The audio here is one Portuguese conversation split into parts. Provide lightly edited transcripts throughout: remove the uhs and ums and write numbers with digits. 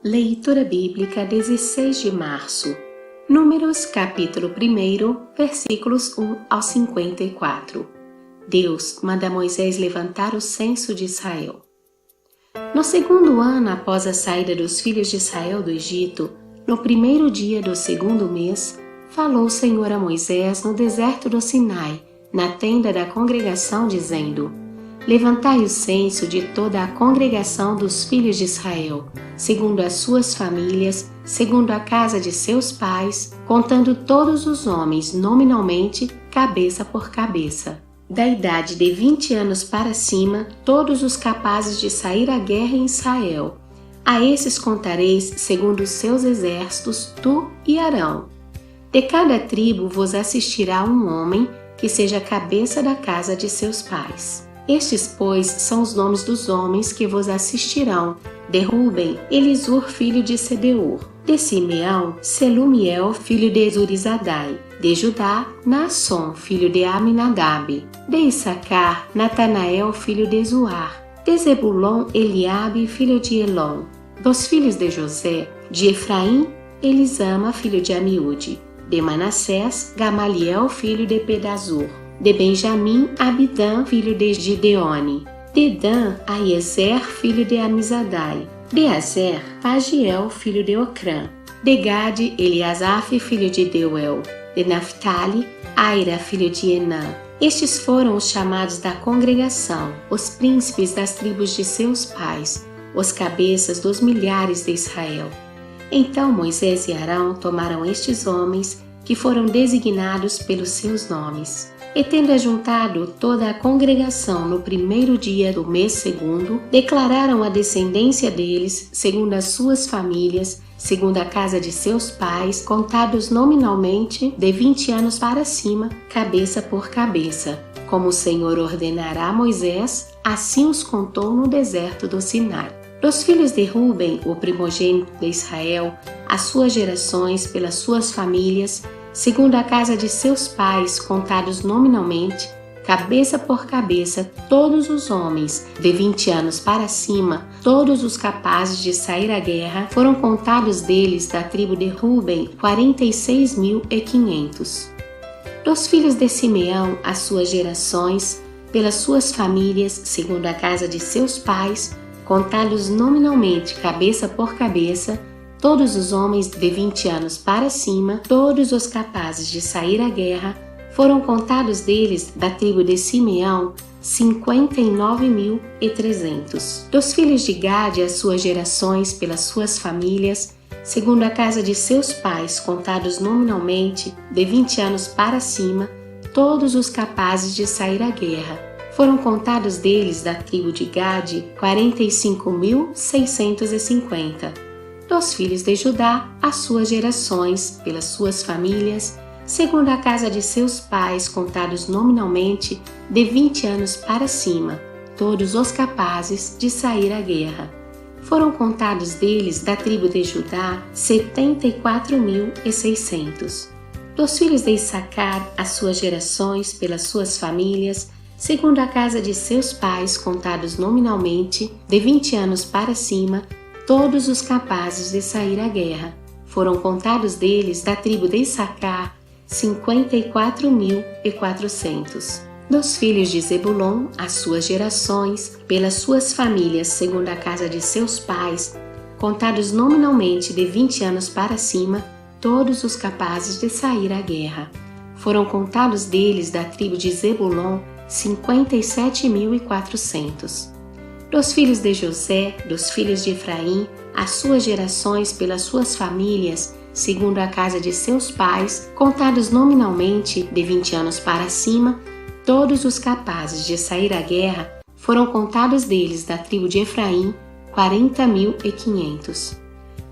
Leitura Bíblica 16 de março. Números capítulo 1, versículos 1 ao 54. Deus manda Moisés levantar o censo de Israel. No segundo ano após a saída dos filhos de Israel do Egito, no primeiro dia do segundo mês, falou o Senhor a Moisés no deserto do Sinai, na tenda da congregação, dizendo: Levantai o censo de toda a congregação dos filhos de Israel, segundo as suas famílias, segundo a casa de seus pais, contando todos os homens nominalmente, cabeça por cabeça. Da idade de 20 anos para cima, todos os capazes de sair à guerra em Israel. A esses contareis segundo os seus exércitos, tu e Arão. De cada tribo vos assistirá um homem que seja a cabeça da casa de seus pais. Estes, pois, são os nomes dos homens que vos assistirão: de Ruben, Elisur, filho de Sedeur; de Simeão, Selumiel, filho de Zurizadai; de Judá, Naasson, filho de Aminadab; de Issacar, Natanael, filho de Zuar; de Zebulon, Eliabe, filho de Elon; dos filhos de José, de Efraim, Elisama, filho de Amiúde; de Manassés, Gamaliel, filho de Pedazur; de Benjamim, Abidã, filho de Gideone; de Dan, Aiezer, filho de Amizadai; de Azer, Pagiel, filho de Ocrã; de Gade, Eliasaf, filho de Deuel; de Naphtali, Aira, filho de Enã. Estes foram os chamados da congregação, os príncipes das tribos de seus pais, os cabeças dos milhares de Israel. Então Moisés e Arão tomaram estes homens, que foram designados pelos seus nomes. E tendo ajuntado toda a congregação no primeiro dia do mês segundo, declararam a descendência deles, segundo as suas famílias, segundo a casa de seus pais, contados nominalmente, de 20 anos para cima, cabeça por cabeça. Como o Senhor ordenará a Moisés, assim os contou no deserto do Sinai. Dos filhos de Ruben, o primogênito de Israel, as suas gerações pelas suas famílias, segundo a casa de seus pais, contados nominalmente, cabeça por cabeça, todos os homens de 20 anos para cima, todos os capazes de sair à guerra, foram contados deles da tribo de Ruben 46.500. Dos filhos de Simeão, as suas gerações, pelas suas famílias, segundo a casa de seus pais, contados nominalmente, cabeça por cabeça, todos os homens de 20 anos para cima, todos os capazes de sair à guerra, foram contados deles da tribo de Simeão 59.300. Dos filhos de Gade, as suas gerações pelas suas famílias, segundo a casa de seus pais, contados nominalmente, de 20 anos para cima, todos os capazes de sair à guerra, foram contados deles da tribo de Gade 45.650. Dos filhos de Judá, as suas gerações, pelas suas famílias, segundo a casa de seus pais, contados nominalmente, de 20 anos para cima, todos os capazes de sair à guerra. Foram contados deles da tribo de Judá 74.600. Dos filhos de Issacar, as suas gerações, pelas suas famílias, segundo a casa de seus pais, contados nominalmente, de 20 anos para cima, todos os capazes de sair à guerra. Foram contados deles da tribo de Issacar 54.400. Dos filhos de Zebulon, as suas gerações, pelas suas famílias, segundo a casa de seus pais, contados nominalmente de 20 anos para cima, todos os capazes de sair à guerra. Foram contados deles da tribo de Zebulon 57.400. Dos filhos de José, dos filhos de Efraim, as suas gerações pelas suas famílias, segundo a casa de seus pais, contados nominalmente de 20 anos para cima, todos os capazes de sair à guerra, foram contados deles da tribo de Efraim 40.500.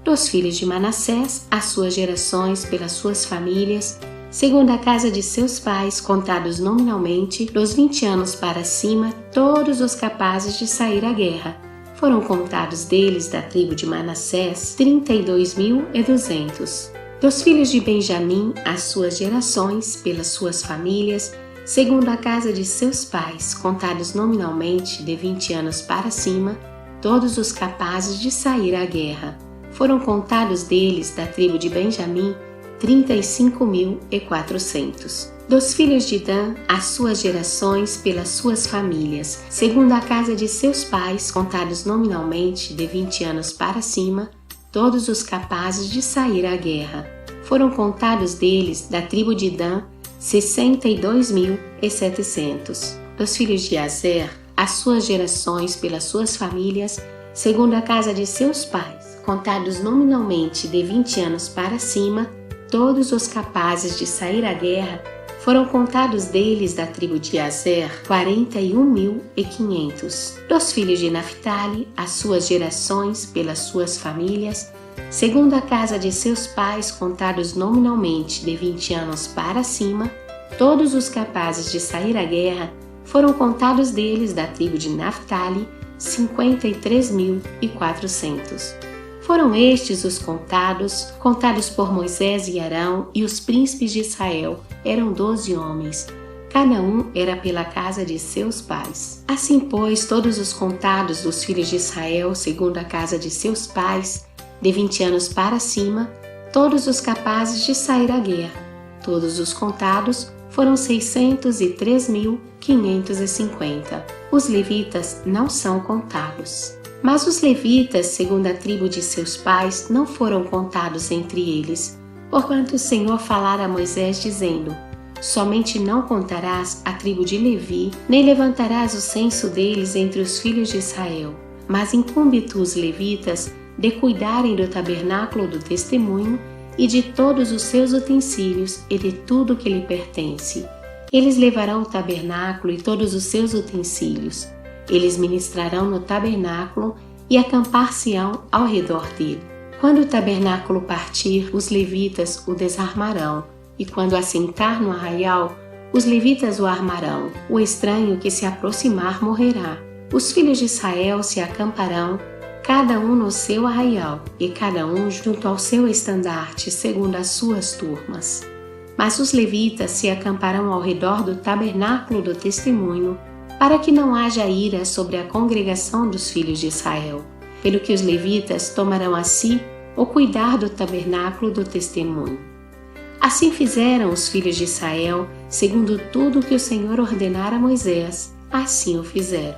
Dos filhos de Manassés, as suas gerações pelas suas famílias, segundo a casa de seus pais, contados nominalmente, dos 20 anos para cima, todos os capazes de sair à guerra. Foram contados deles da tribo de Manassés 32.200. Dos filhos de Benjamim, as suas gerações, pelas suas famílias, segundo a casa de seus pais, contados nominalmente de 20 anos para cima, todos os capazes de sair à guerra. foram contados deles, da tribo de Benjamim, 35.400. Dos filhos de Dan, as suas gerações pelas suas famílias, segundo a casa de seus pais, contados nominalmente de 20 anos para cima, todos os capazes de sair à guerra. Foram contados deles, da tribo de Dan, 62.700. Dos filhos de Azer, as suas gerações pelas suas famílias, segundo a casa de seus pais, contados nominalmente de 20 anos para cima, todos os capazes de sair à guerra, foram contados deles, da tribo de Azer, 41.500. Dos filhos de Naphtali, as suas gerações pelas suas famílias, segundo a casa de seus pais, contados nominalmente de 20 anos para cima, todos os capazes de sair à guerra, foram contados deles, da tribo de Naphtali, 53.400. Foram estes os contados por Moisés e Arão, e os príncipes de Israel eram 12 homens, cada um era pela casa de seus pais. Assim, pois, todos os contados dos filhos de Israel, segundo a casa de seus pais, de 20 anos para cima, todos os capazes de sair à guerra, todos os contados foram 603.550. Os levitas não são contados. Mas os levitas, segundo a tribo de seus pais, não foram contados entre eles, porquanto o Senhor falara a Moisés, dizendo: somente não contarás a tribo de Levi, nem levantarás o censo deles entre os filhos de Israel. Mas incumbe-te os levitas de cuidarem do tabernáculo do testemunho e de todos os seus utensílios e de tudo que lhe pertence. Eles levarão o tabernáculo e todos os seus utensílios. Eles ministrarão no tabernáculo e acampar-se-ão ao redor dele. Quando o tabernáculo partir, os levitas o desarmarão, e quando assentar no arraial, os levitas o armarão. O estranho que se aproximar morrerá. Os filhos de Israel se acamparão, cada um no seu arraial, e cada um junto ao seu estandarte, segundo as suas turmas. Mas os levitas se acamparão ao redor do tabernáculo do testemunho, para que não haja ira sobre a congregação dos filhos de Israel, pelo que os levitas tomarão a si o cuidar do tabernáculo do testemunho. Assim fizeram os filhos de Israel, segundo tudo o que o Senhor ordenara a Moisés, assim o fizeram.